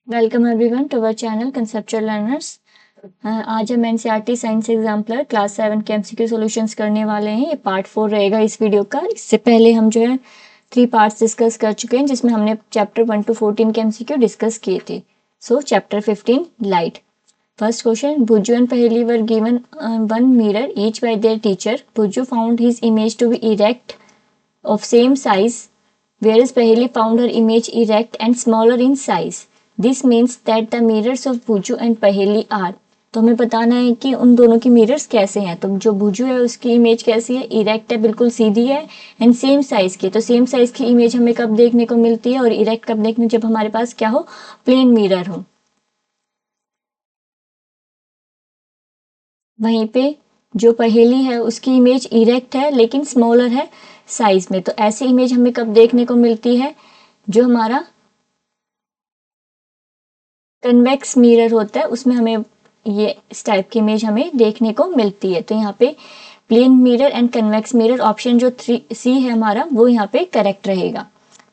Welcome everyone to our channel conceptual learners. आज हम NCERT science exemplar class 7 के MCQ solutions करने वाले हैं। ये पार्ट 4 रहेगा इस वीडियो का। इससे पहले हम जो है 3 पार्ट्स डिस्कस कर चुके हैं, जिसमें हमने चैप्टर 1 to 14 के एमसीक्यू डिस्कस किए थे। सो chapter 15 light. First question, Bhuju and Paheli were given one mirror each by their teacher. Bhuju found his image to be erect of same size, whereas Paheli found her image erect and smaller in size. This means that the mirrors of Bhuju and Paheli are। तो हमें बताना है कि उन दोनों की mirrors कैसे हैं। तो जो भुजू है उसकी इमेज कैसी है, इरेक्ट है, बिल्कुल सीधी है, एंड सेम साइज की। तो सेम साइज की इमेज हमें कब देखने को मिलती है, और इरेक्ट कब देखने, जब हमारे पास क्या हो, प्लेन मिरर हो। वहीं पे जो पहेली है उसकी इमेज इरेक्ट है लेकिन स्मॉलर है साइज में। तो ऐसी इमेज हमें कब देखने को मिलती है, जो हमारा कन्वेक्स मिरर होता है उसमें हमें ये इस टाइप की इमेज हमें देखने को मिलती है। तो यहाँ पे plane mirror and convex mirror, option जो 3C है हमारा, वो यहाँ पे करेक्ट रहेगा।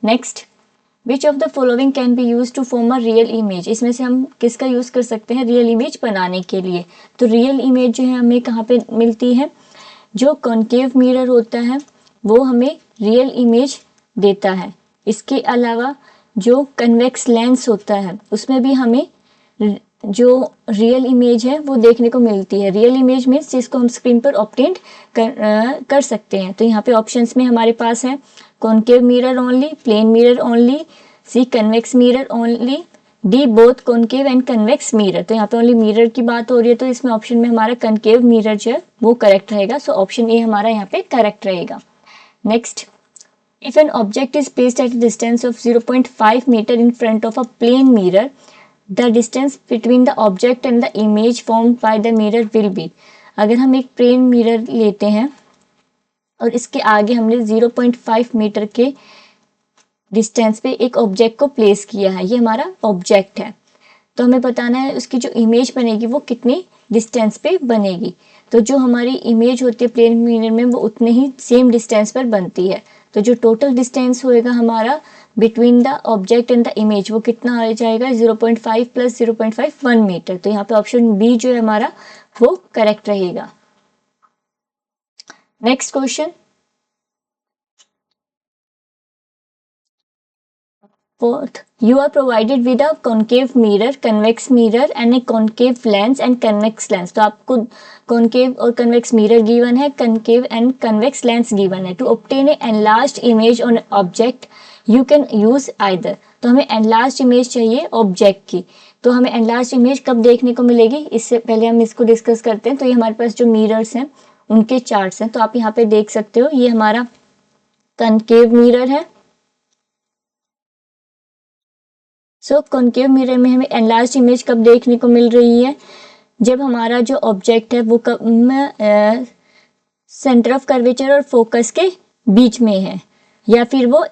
Next, which of the following can be use to form a real image. इसमें से हम किसका यूज कर सकते हैं रियल इमेज बनाने के लिए। तो रियल इमेज जो है हमें कहाँ पे मिलती है, जो कॉन्केव मिरर होता है वो हमें रियल इमेज देता है। इसके अलावा जो कन्वेक्स लेंस होता है उसमें भी हमें जो रियल इमेज है वो देखने को मिलती है। रियल इमेज मीन्स जिसको हम स्क्रीन पर ऑब्टेन कर सकते हैं। तो यहाँ पे ऑप्शंस में हमारे पास है concave mirror only, plane mirror only, C convex mirror only, D both concave and convex mirror. तो यहाँ पे ओनली मिरर की बात हो रही है, तो इसमें ऑप्शन में हमारा कॉन्केव मिरर जो है वो करेक्ट रहेगा। सो ऑप्शन ए हमारा यहाँ पे करेक्ट रहेगा। Next, if an object is placed at a distance of 0.5 meter in front of a plane mirror, the distance between the object and the image formed by the mirror will be। अगर हम एक plane mirror लेते हैं और इसके आगे हमने 0.5 metre के डिस्टेंस पे एक ऑब्जेक्ट को प्लेस किया है, ये हमारा ऑब्जेक्ट है। तो हमें बताना है उसकी जो इमेज बनेगी वो कितनी डिस्टेंस पे बनेगी। तो जो हमारी इमेज होती है प्लेन मिरर में वो उतने ही सेम डिस्टेंस पर बनती है। तो जो टोटल डिस्टेंस होएगा हमारा between the object and the image, वो कितना आ जाएगा, 0.5 प्लस 0.5 1 मीटर। तो यहाँ पे ऑप्शन बी जो है हमारा वो करेक्ट रहेगा। Next question, fourth, you are provided with a concave mirror, convex mirror and a concave lens and convex lens। तो आपको concave और convex mirror given है, concave and convex lens given है। To obtain a enlarged image on object, you can use either। तो हमें enlarged image चाहिए object की। तो हमें enlarged image कब देखने को मिलेगी, इससे पहले हम इसको डिस्कस करते हैं। तो ये हमारे पास जो मिरर्स हैं उनके चार्ट्स हैं। तो आप यहाँ पे देख सकते हो, ये हमारा कॉन्केव मिरर है। सो कॉन्केव मिरर में हमें एनलार्ज इमेज कब देखने को मिल रही है, जब हमारा जो ऑब्जेक्ट है वो सेंटर ऑफ कर्वेचर और फोकस के बीच में है, या फिर वो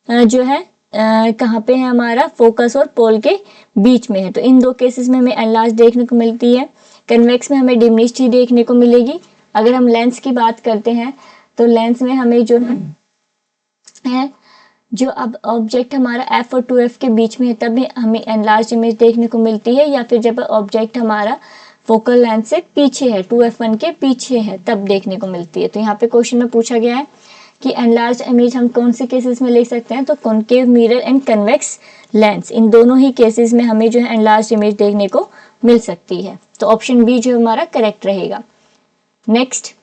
जो है कहाँ पे है, हमारा फोकस और पोल के बीच में है। तो इन दो केसेस में हमें एनलार्ज देखने को मिलती है। कन्वेक्स में हमें डिमिनिश्ड ही देखने को मिलेगी। अगर हम लेंस की बात करते हैं तो लेंस में हमें जो है जो अब ऑब्जेक्ट हमारा f और 2f के बीच में है तब हमें एनलार्ज इमेज देखने को मिलती है, या फिर जब ऑब्जेक्ट हमारा फोकल लेंथ से पीछे है, 2f1 के पीछे है, तब देखने को मिलती है। तो यहाँ पे क्वेश्चन में पूछा गया है कि एनलार्ज इमेज हम कौन से केसेस में ले सकते हैं। तो concave mirror and convex lens, इन दोनों ही केसेस में हमें जो है एनलार्ज इमेज देखने को मिल सकती है। तो ऑप्शन बी जो हमारा करेक्ट रहेगा। Next,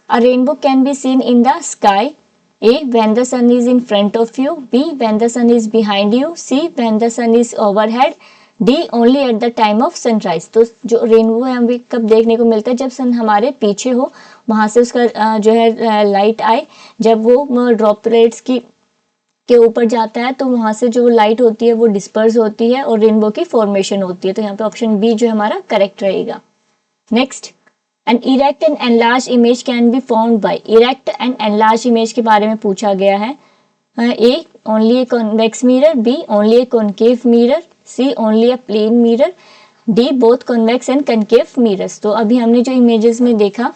a rainbow can be seen in the sky. A, when the sun is in front of you, B, when the sun is behind you, C, when the sun is overhead, D, only at the time of sunrise। तो जो rainbow है हमें कब देखने को मिलता है, जब सन हमारे पीछे हो, वहां से उसका जो है लाइट आए, जब वो ड्रॉपलेट्स के ऊपर जाता है तो वहां से जो लाइट होती है वो डिस्पर्स होती है और रेनबो की फॉर्मेशन होती है। तो यहाँ पे ऑप्शन बी जो हमारा करेक्ट रहेगा। Next, An erect and enlarged image can be formed by। erect and enlarged image के बारे में पूछा गया है। A, only a convex mirror, B, only a concave mirror, C, only a plane mirror, D, both convex and concave mirrors। तो अभी हमने जो इमेजेस में देखा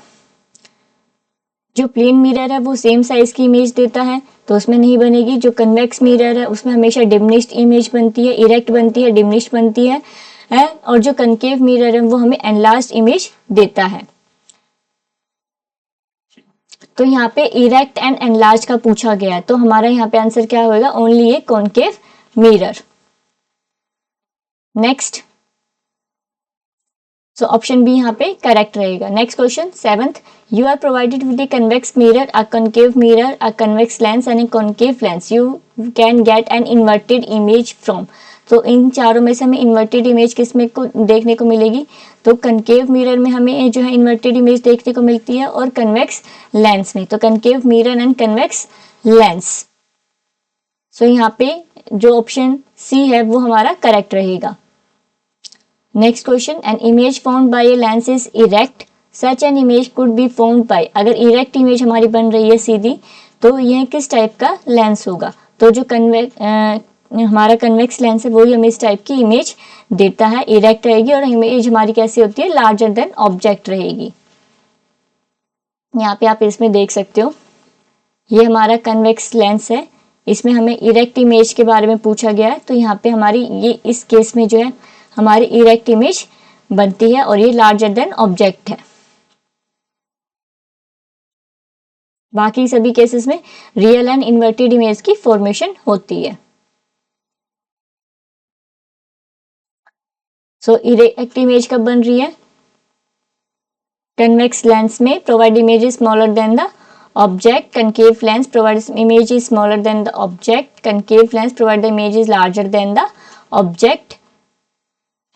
जो प्लेन मिरर है वो सेम साइज की इमेज देता है तो उसमें नहीं बनेगी। जो कन्वेक्स मिरर है उसमें हमेशा डिमिनिश्ड इमेज बनती है, इरेक्ट बनती है, डिमिनिश्ड बनती है और जो कनकेव मिरर है वो हमें एनलार्ज्ड इमेज देता है। तो यहाँ पे इरेक्ट एंड एनलार्ज का पूछा गया है तो हमारा यहाँ पे आंसर क्या होगा, only a concave mirror. Next, so option B यहाँ पे करेक्ट रहेगा। Next question 7th, you are provided with a convex mirror, a concave mirror, a convex lens and a concave lens, you can get an inverted image from. तो इन चारों में से हमें inverted image किसमें को देखने को मिलेगी, तो कनकेव मिरर में हमें जो है इन्वर्टेड इमेज देखने को मिलती है और कन्वेक्स लेंस में। तो concave mirror and convex lens. So यहाँ पे जो ऑप्शन सी है वो हमारा करेक्ट रहेगा। Next question, an image found by a lens is erect, such an image could be found by. अगर इरेक्ट इमेज हमारी बन रही है सीधी तो यह किस टाइप का लेंस होगा, तो जो हमारा कन्वेक्स लेंस है वही हमें इस टाइप की इमेज देता है, इरेक्ट रहेगी और इमेज हमारी कैसी होती है, लार्जर देन ऑब्जेक्ट रहेगी। यहाँ पे आप इसमें देख सकते हो ये हमारा कन्वेक्स लेंस है, इसमें हमें इरेक्ट इमेज के बारे में पूछा गया है तो यहाँ पे हमारी ये इस केस में जो है हमारी इरेक्ट इमेज बनती है और ये लार्जर देन ऑब्जेक्ट है। बाकी सभी केसेस में रियल एंड इन्वर्टेड इमेज की फॉर्मेशन होती है। सो इरेक्ट इमेज कब बन रही है, कन्वेक्स लेंस में provide image is smaller than the object, concave lens provide image is smaller than the object, concave lens provide the image is larger than the object,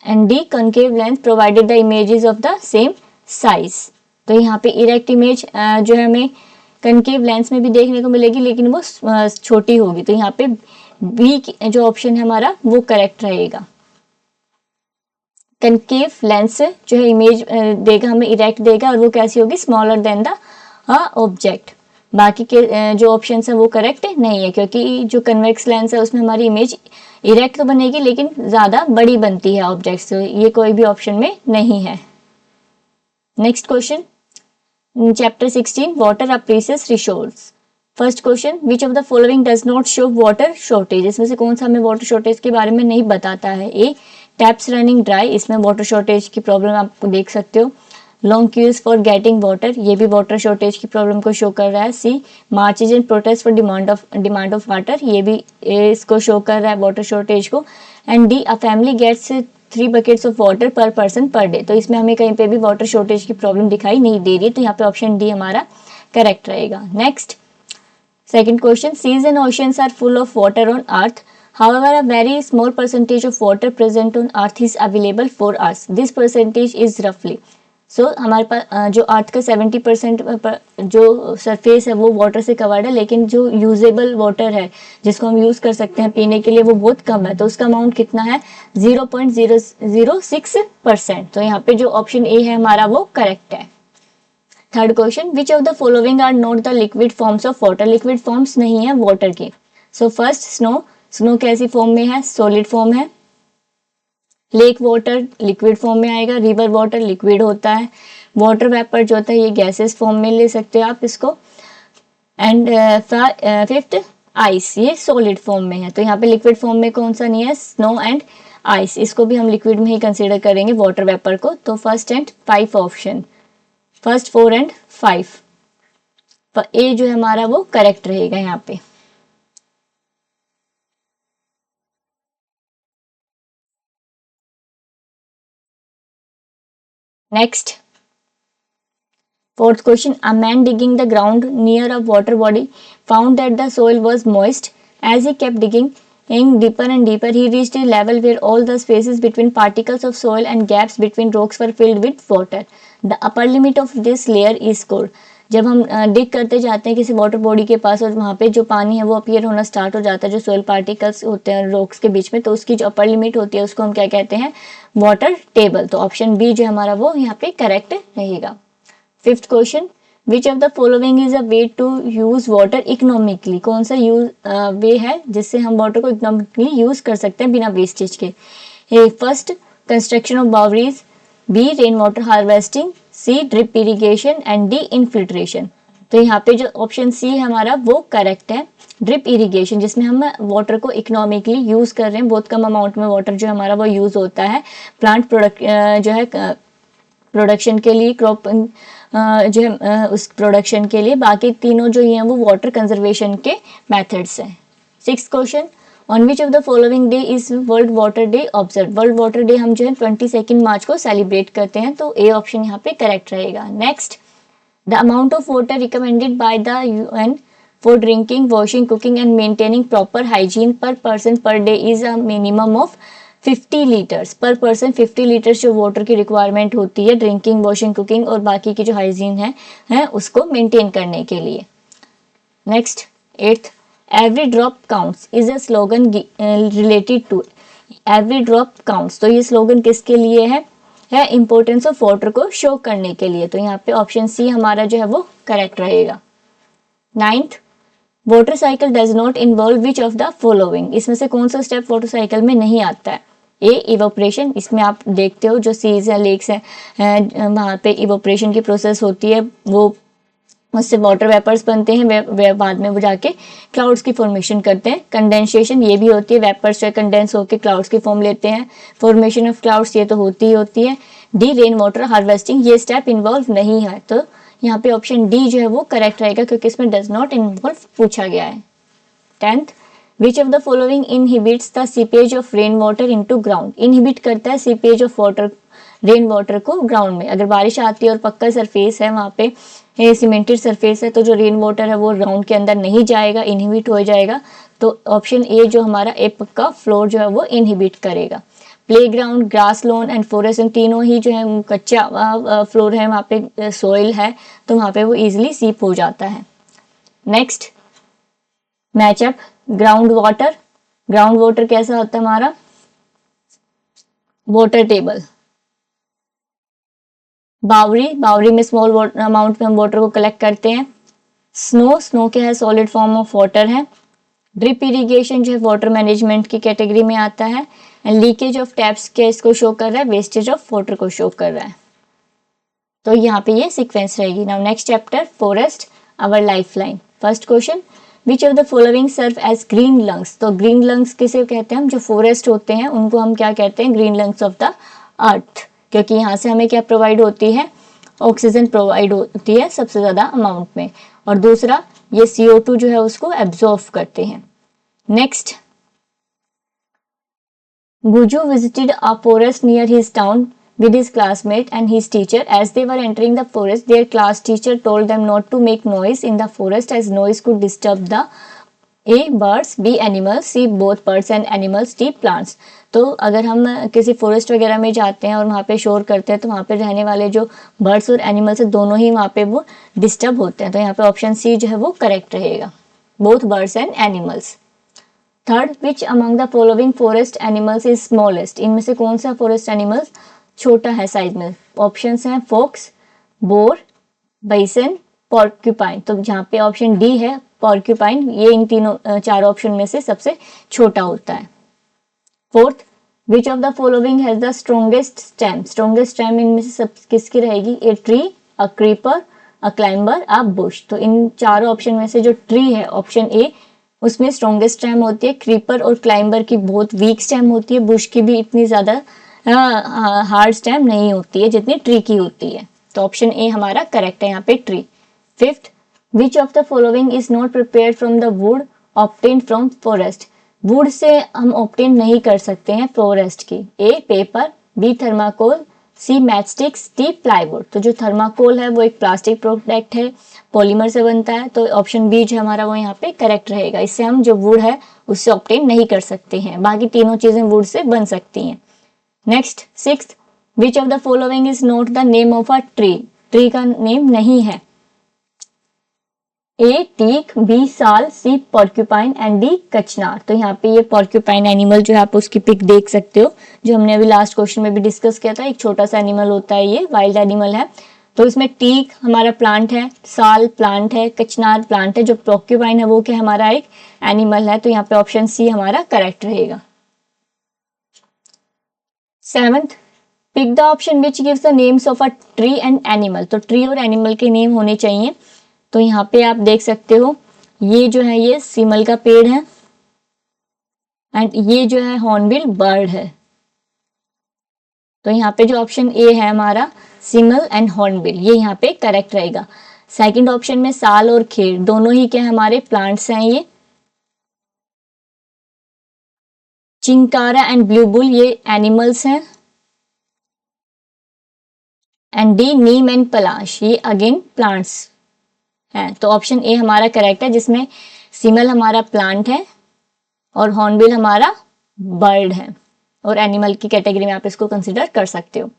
and the concave lens provided the images of the same size। तो यहाँ पे erect image जो है हमें concave lens में भी देखने को मिलेगी लेकिन वो छोटी होगी, तो यहाँ पे बी जो ऑप्शन है हमारा वो करेक्ट रहेगा। कनकेव लेंस जो है इमेज देगा हमें इरेक्ट देगा और वो कैसी होगी, स्मॉलर देन द ऑब्जेक्ट। बाकी के जो ऑप्शन है वो करेक्ट नहीं है क्योंकि जो कन्वेक्स लेंस है उसमें हमारी इमेज इरेक्ट तो बनेगी लेकिन ज्यादा बड़ी बनती है ऑब्जेक्ट से, ये कोई भी ऑप्शन में नहीं है। Next question, chapter 16, water a precious resource. First question, which of the following does not show water shortage. इसमें से कौन सा हमें वाटर शॉर्टेज के बारे में नहीं बताता है। ए, टैप्स रनिंग ड्राई, इसमें वाटर शॉर्टेज की प्रॉब्लम आप देख सकते हो। Long queues for getting water, ये भी वाटर शॉर्टेज की प्रॉब्लम को शो कर रहा है। C, marches in protest for demand of water, ये भी इसको शो कर रहा है वाटर शॉर्टेज को। And D, a family gets 3 buckets of water per person per day, तो इसमें हमें कहीं पे भी वाटर शॉर्टेज की प्रॉब्लम दिखाई नहीं दे रही, तो यहाँ पे ऑप्शन डी हमारा करेक्ट रहेगा। Next, second question, seas and oceans are full of water on earth, however a very small percentage of water present on earth is available for us, this percentage is roughly। सो हमारे पास जो अर्थ का 70% जो surface है वो water से covered है लेकिन जो यूजेबल वाटर है जिसको हम यूज कर सकते हैं पीने के लिए वो बहुत कम है, तो उसका अमाउंट कितना है, 0.006%। तो यहाँ पे जो ऑप्शन ए है हमारा वो करेक्ट है। Third question, which of the following are not the liquid forms of water, liquid forms नहीं है वाटर के। सो फर्स्ट, स्नो, स्नो कैसी फॉर्म में है, सॉलिड फॉर्म है। लेक वाटर लिक्विड फॉर्म में आएगा, रिवर वाटर लिक्विड होता है। वाटर वेपर जो होता है ये गैसेस फॉर्म में ले सकते हो आप इसको। एंड फिफ्थ, आइस, ये सॉलिड फॉर्म में है, तो यहाँ पे लिक्विड फॉर्म में कौन सा नहीं है, स्नो एंड आइस, इसको भी हम लिक्विड में ही कंसीडर करेंगे वाटर वेपर को। तो first and 5 option, first 4 and 5, ए जो है हमारा वो करेक्ट रहेगा यहाँ पे। Next, fourth question, a man digging the ground near a water body found that the soil was moist. As he kept digging deeper and deeper, he reached a level where all the spaces between particles of soil and gaps between rocks were filled with water. The upper limit of this layer is called। जब हम डिग करते जाते हैं किसी water body के पास और वहाँ पे जो पानी है वो अपीयर होना स्टार्ट हो जाता है, जो सोयल पार्टिकल्स होते हैं रॉक्स के बीच में, तो उसकी जो अपर लिमिट होती है उसको हम क्या कहते हैं, वाटर टेबल। तो ऑप्शन बी जो हमारा वो यहाँ पे करेक्ट रहेगा। Fifth question, which of the following is a way to use water economically, कौन सा यूज वे है जिससे हम वाटर को इकोनॉमिकली यूज कर सकते हैं बिना वेस्टेज के। First, construction of boundaries, B, rain water harvesting, C, drip irrigation and D, infiltration. तो यहाँ पे जो ऑप्शन सी है हमारा वो करेक्ट है। ड्रिप इरिगेशन, जिसमें हम वाटर को इकोनॉमिकली यूज कर रहे हैं, बहुत कम अमाउंट में वाटर जो हमारा वो यूज होता है प्लांट प्रोडक्ट जो है प्रोडक्शन के लिए, क्रॉप जो है उस प्रोडक्शन के लिए। बाकी तीनों जो ये हैं वो वाटर कंजर्वेशन के मेथड्स हैं। 6th question, on which of the following day is world water day observe. World water day हम जो है 22 मार्च को सेलिब्रेट करते हैं, तो ए ऑप्शन यहाँ पे करेक्ट रहेगा। Next, the amount of water recommended by the UN for drinking, washing, cooking and maintaining proper hygiene per person per day is a minimum of 50 litres पर पर्सन। 50 लीटर्स जो water की requirement होती है drinking, washing, cooking और बाकी की जो hygiene है उसको मेंटेन करने के लिए। Next 8th, every drop counts is a slogan related to. Every drop counts, तो ये स्लोगन किसके लिए है इंपॉर्टेंस ऑफ वाटर को शो करने के लिए। तो यहाँ पे ऑप्शन सी हमारा जो है वो करेक्ट रहेगा। 9th, water cycle does not involve which of the following. इसमें से कौन सा स्टेप वाटर साइकिल में नहीं आता है। ए इवोपरेशन, इसमें आप देखते हो जो सीज है, लेक्स है वहाँ पे इवोपरेशन की प्रोसेस होती है, वो उससे वाटर वेपर्स बनते हैं, वे बाद में वो जाके क्लाउड्स की फॉर्मेशन करते हैं। कंडेंसेशन ये भी होती है, वेपर्स जो कंडेंस होकर क्लाउड्स की फॉर्म लेते हैं। फॉर्मेशन ऑफ क्लाउड्स ये तो होती ही होती है। डी रेन वाटर हार्वेस्टिंग, ये स्टेप इन्वॉल्व नहीं है, तो यहाँ पे ऑप्शन डी जो है वो करेक्ट रहेगा क्योंकि इसमें डज नॉट इन्वॉल्व पूछा गया है। 10th, which of the following inhibits the seepage of rain water into ground. Inhibit करता है seepage of water, rain water को ग्राउंड में। अगर बारिश आती है और पक्का सरफेस है, वहाँ पे सीमेंटेड सरफेस है, तो जो रेन वाटर है वो ग्राउंड के अंदर नहीं जाएगा, इनहिबिट हो जाएगा। तो ऑप्शन ए जो हमारा ए पक्का फ्लोर जो है वो इनहिबिट करेगा। Playground, grass lawn and forest, तीनों ही जो है कच्चा फ्लोर है, वहाँ पे सोइल है, तो वहाँ पे वो इजिली सीप हो जाता है। नेक्स्ट मैचअप, ग्राउंड वाटर कैसा होता है हमारा वाटर टेबल। बावरी में स्मॉल अमाउंट में हम वाटर को कलेक्ट करते हैं। स्नो क्या है, सॉलिड फॉर्म ऑफ वाटर है। ड्रिप इरिगेशन जो है वाटर मैनेजमेंट की कैटेगरी में आता है। एंड लीकेज ऑफ टैप्स क्या इसको शो कर रहा है, वेस्टेज ऑफ वाटर को शो कर रहा है। तो यहाँ पे ये सीक्वेंस रहेगी। Now next chapter, forest our lifeline. First question, which of the following serve as green lungs. तो ग्रीन लंग्स किसे कहते हैं हम, जो फॉरेस्ट होते हैं उनको हम क्या कहते हैं, green lungs of the earth, क्योंकि यहाँ से हमें क्या प्रोवाइड होती है, ऑक्सीजन प्रोवाइड होती है सबसे ज्यादा अमाउंट में, और दूसरा ये CO2 जो है उसको एब्जॉर्ब करते हैं। Next, Guju visited a forest near his town with his classmate and his teacher. As they were entering the forest, their class teacher told them not to make noise in the forest as noise could disturb the A birds, B animals, C both birds and animals, D plants. तो अगर हम किसी forest वगैरह में जाते हैं और वहाँ पे शोर करते हैं तो वहाँ पे रहने वाले जो बर्ड्स और एनिमल्स है दोनों ही वहाँ पे वो डिस्टर्ब होते हैं। तो यहाँ पे ऑप्शन सी जो है वो करेक्ट रहेगा, both birds and animals. Third, which among the following forest animals is smallest. इनमें से कौन सा फॉरेस्ट एनिमल्स छोटा है साइज में। ऑप्शंस हैं फॉक्स, बोर, बाइसन, पॉर्क्यूपाइन। तो जहाँ पे ऑप्शन डी है पॉर्क्यूपाइन, ये इन तीनों चार ऑप्शन में से सबसे छोटा होता है। Fourth, which of the following has the strongest stem. Strongest stem इनमें से सब किसकी रहेगी, a tree, a creeper, a climber, a bush. तो इन चारों ऑप्शन में से जो ट्री है ऑप्शन ए, उसमें स्ट्रॉन्गेस्ट स्टेम होती है। क्रीपर और क्लाइंबर की बहुत वीक स्टेम होती है। बुश की भी इतनी ज्यादा हार्ड स्टेम नहीं होती है जितनी ट्री की होती है। तो ऑप्शन ए हमारा करेक्ट है यहाँ पे, tree. Fifth, which of the following is not prepared from the wood obtained from forest. Would say हम ऑब्टेन नहीं कर सकते हैं फॉरेस्ट की। ए पेपर, बी थर्माकोल, सी मैचस्टिक्स, डी प्लाईवुड। तो जो थर्माकोल है वो एक प्लास्टिक प्रोडक्ट है, पॉलीमर से बनता है, तो ऑप्शन बी जो हमारा वो यहाँ पे करेक्ट रहेगा। इससे हम जो वुड है उससे ऑब्टेन नहीं कर सकते हैं, बाकी तीनों चीजें वुड से बन सकती हैं। Next sixth, which of the following is not the name of a tree. Tree का नेम नहीं है। ए टीक, बी साल, सी पॉर्क्यूपाइन एंड डी कचनार। तो यहाँ पे ये पॉर्क्यूपाइन एनिमल जो है आप उसकी पिक देख सकते हो, जो हमने अभी लास्ट क्वेश्चन में भी डिस्कस किया था। एक छोटा सा एनिमल होता है, ये वाइल्ड एनिमल है। तो इसमें टीक हमारा प्लांट है, साल प्लांट है, कचनार प्लांट है, जो पॉर्क्यूपाइन है वो क्या हमारा एक एनिमल है। तो यहाँ पे ऑप्शन सी हमारा करेक्ट रहेगा। Seventh, pick the option which gives the names of a tree and animal. तो ट्री और एनिमल के नेम होने चाहिए। तो यहाँ पे आप देख सकते हो ये जो है ये सीमल का पेड़ है एंड ये जो है हॉर्नबिल बर्ड है। तो यहाँ पे जो ऑप्शन ए है हमारा सीमल एंड हॉर्नबिल ये यहाँ पे करेक्ट रहेगा। सेकंड ऑप्शन में साल और खेर दोनों ही क्या हमारे प्लांट्स हैं ये। चिंकारा एंड ब्लूबुल ये एनिमल्स हैं। एंड डी नीम एंड पलाश ये अगेन प्लांट्स हैं। तो ऑप्शन ए हमारा करेक्ट है जिसमें सीमल हमारा प्लांट है और हॉर्नबिल हमारा बर्ड है और एनिमल की कैटेगरी में आप इसको कंसिडर कर सकते हो।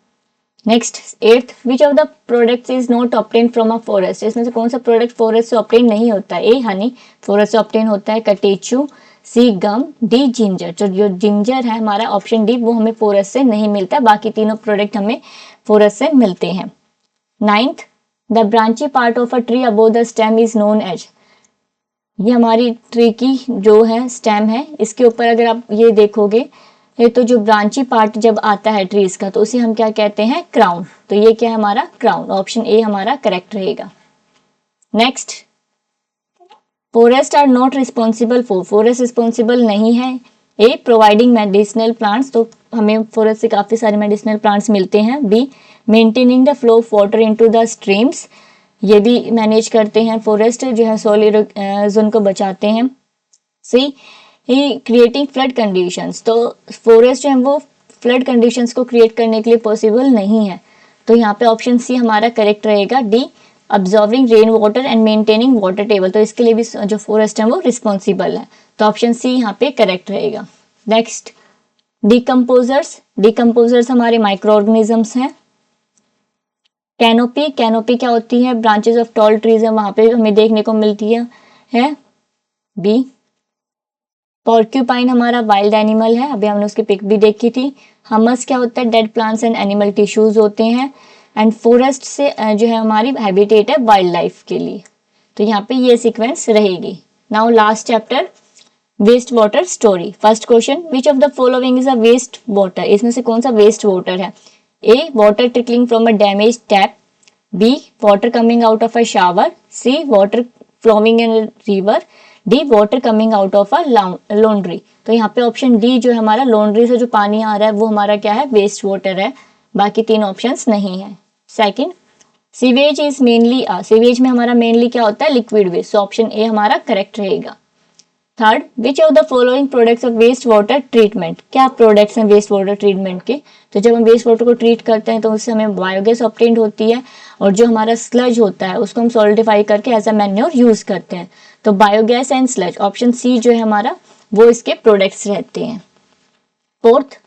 Next eighth, which of the products is not obtain from a forest, इसमें से कौन सा प्रोडक्ट फॉरेस्ट से ऑब्टेन नहीं होता है। ए हनी फॉरेस्ट से ऑब्टेन होता है, कटेचू, सी गम, डी जिंजर। जो जिंजर है हमारा ऑप्शन डी वो हमें फॉरेस्ट से नहीं मिलता, बाकी तीनों प्रोडक्ट हमें फॉरेस्ट से मिलते हैं। Ninth, the branchy part of a tree above the stem is known as, ये हमारी ट्री की जो है स्टेम है इसके ऊपर अगर आप ये देखोगे ये तो जो ब्रांची पार्ट जब आता है ट्रीज का तो उसे हम क्या कहते हैं, क्राउन। तो ये क्या है हमारा क्राउन, ऑप्शन ए हमारा करेक्ट रहेगा। Next, forest are not responsible for, forest responsible नहीं है ए प्रोवाइडिंग मेडिसिनल प्लांट्स, तो हमें फॉरेस्ट से काफी सारे मेडिसिनल प्लांट्स मिलते हैं। Be maintaining the flow of water into the streams, ये भी मैनेज करते हैं फॉरेस्ट जो है सॉइल इरोजन को बचाते हैं। सी क्रिएटिंग फ्लड कंडीशंस, तो फॉरेस्ट जो है वो फ्लड कंडीशंस को क्रिएट करने के लिए पॉसिबल नहीं है, तो यहाँ पे ऑप्शन सी हमारा करेक्ट रहेगा। D absorbing rain water and maintaining water table, तो इसके लिए भी जो फॉरेस्ट है वो रिस्पॉन्सिबल है, तो ऑप्शन सी यहाँ पे करेक्ट रहेगा। नेक्स्ट, डिकम्पोजर्स, डिकम्पोजर्स हमारे माइक्रो ऑर्गेनिजम्स हैं। कैनोपी, कैनोपी क्या होती है, ब्रांचेस ऑफ टॉल ट्रीज है वहां पे हमें देखने को मिलती है। बी पॉर्क्यूपाइन हमारा वाइल्ड एनिमल है, अभी हमने उसकी पिक भी देखी थी। हमस क्या होता है, dead plants and animal tissues होते हैं। एंड फॉरेस्ट से जो है हमारी हैबिटेट है वाइल्ड लाइफ के लिए, तो यहाँ पे ये सीक्वेंस रहेगी। Now last chapter waste water story. First question, which of the following is a waste water, इसमें से कौन सा वेस्ट वाटर है। A water trickling from a damage tap, B water coming out of a shower, C water flowing in river, D water coming out of a laundry. तो यहाँ पे option D जो है हमारा लॉन्ड्री से जो पानी आ रहा है वो हमारा क्या है, वेस्ट वाटर है, बाकी तीन ऑप्शंस नहीं है। Second, sewage is mainly sewage में हमारा मेनली क्या होता है, लिक्विड वेस्ट, तो ऑप्शन ए हमारा करेक्ट रहेगा। Third, which of the following products of waste water treatment, क्या प्रोडक्ट्स हैं वेस्ट वाटर ट्रीटमेंट के, तो जब हम वेस्ट वाटर को ट्रीट करते हैं तो उससे हमें बायोगैस ऑब्टेन्ड होती है और जो हमारा स्लज होता है उसको हम सॉलिडिफाई करके एज अ मैन्योर यूज करते हैं, तो biogas and sludge, option C जो है हमारा वो इसके प्रोडक्ट्स रहते हैं। Fourth,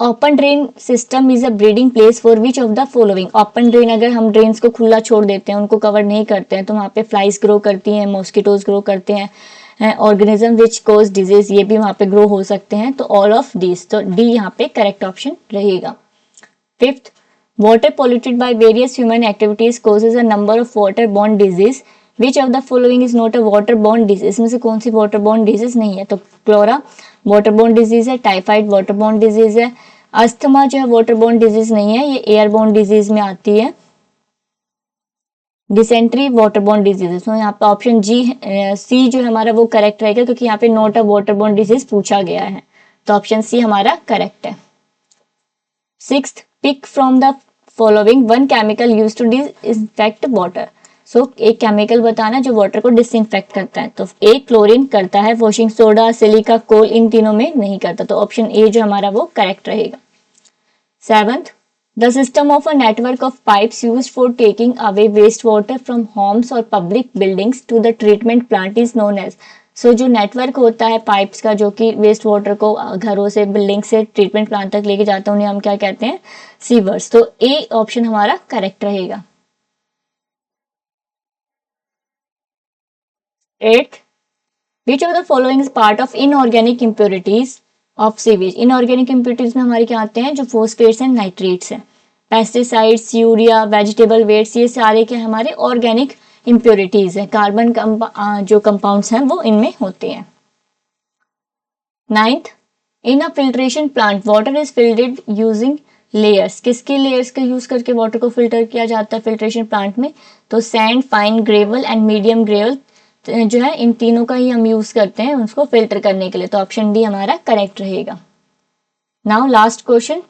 open drain system is a breeding place for which of the following, open drain अगर हम ड्रेन्स को खुला छोड़ देते हैं उनको कवर नहीं करते हैं तो वहाँ पे फ्लाइज ग्रो करती हैं, मॉस्किटोज ग्रो करते हैं, ऑर्गेनिज्म विच कोज डिजीज ये भी वहाँ पे ग्रो हो सकते हैं, तो ऑल ऑफ दिस, तो डी यहाँ पे करेक्ट ऑप्शन रहेगा। Fifth, water polluted by various human activities causes a number of waterborne disease, which of the following is not a waterborne disease, इसमें से कौन सी waterborne disease नहीं है, तो क्लोरा waterborne disease है, टाइफाइड waterborne disease है, asthma जो है waterborne disease नहीं है, ये एयरबोर्न डिजीज में आती है, डिसेंट्री waterborne disease, तो यहाँ पे ऑप्शन जी सी जो है हमारा वो करेक्ट रहेगा क्योंकि यहाँ पे नॉट अ waterborne disease पूछा गया है, तो ऑप्शन सी हमारा करेक्ट है। Sixth, pick from the following one chemical use to disinfect water, so एक केमिकल बताना जो वाटर को डिसइंफेक्ट करता है, तो ए क्लोरीन करता है, वॉशिंग सोडा, सिलिका, कोल इन तीनों में नहीं करता, तो ऑप्शन ए जो हमारा वो करेक्ट रहेगा। Seventh, the system of a network of pipes used for taking away waste water from homes और public buildings to the treatment plant is known as, so जो नेटवर्क होता है पाइप्स का जो कि वेस्ट वाटर को घरों से बिल्डिंग से ट्रीटमेंट प्लांट तक लेके जाते हैं उन्हें हम क्या कहते हैं, सीवर्स, तो ए ऑप्शन हमारा करेक्ट रहेगा। Eighth, which of the following is part of inorganic impurities of sewage, inorganic impurities में हमारे क्या आते हैं, जो फॉस्फेट्स एंड नाइट्रेट्स हैं, पेस्टिसाइड्स, यूरिया, वेजिटेबल वेट्स, ये सारे क्या हमारे ऑर्गेनिक इम्प्योरिटीज है, कार्बन जो कंपाउंड्स हैं वो इनमें होते हैं। Ninth, in a filtration plant water is filtered using layers, किसकी लेयर्स का यूज करके वाटर को फिल्टर किया जाता है फिल्ट्रेशन प्लांट में? तो sand, fine gravel and medium gravel जो है, इन तीनों का ही हम यूज करते हैं उसको फिल्टर करने के लिए। तो ऑप्शन डी हमारा करेक्ट रहेगा। Now last question,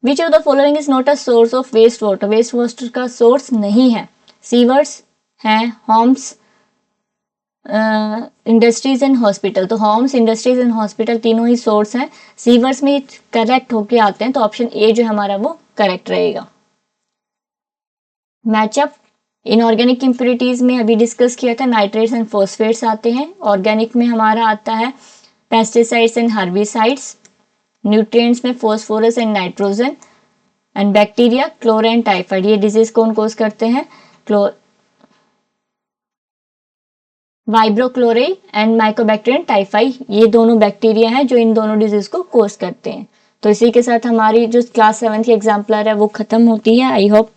which of the following is not a source of waste water? Waste water का सोर्स नहीं है। सीवर्स हैं, होम्स, इंडस्ट्रीज एंड हॉस्पिटल। तो होम्स, इंडस्ट्रीज एंड हॉस्पिटल तीनों ही सोर्स हैं। सीवर्स में करेक्ट होके आते हैं, तो ऑप्शन ए जो हमारा वो करेक्ट रहेगा। मैचअप, इनऑर्गेनिक इम्प्योरिटीज में अभी डिस्कस किया था, नाइट्रेट्स एंड फॉस्फेट्स आते हैं। ऑर्गेनिक में हमारा आता है पेस्टिसाइड्स एंड हर्बिसाइड्स। न्यूट्रिएंट्स में phosphorus and nitrogen. And bacteria, cholera and typhoid. ये डिजीज कौन कोज करते हैं? वाइब्रोक्लोरे एंड माइकोबैक्टीरियम टाइफाई, ये दोनों बैक्टीरिया हैं जो इन दोनों डिजीज को कोज करते हैं। तो इसी के साथ हमारी जो क्लास 7 की एग्जाम्पलर है वो खत्म होती है। आई होप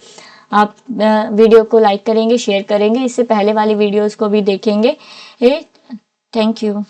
आप वीडियो को लाइक करेंगे, शेयर करेंगे, इससे पहले वाली वीडियोस को भी देखेंगे। Thank you.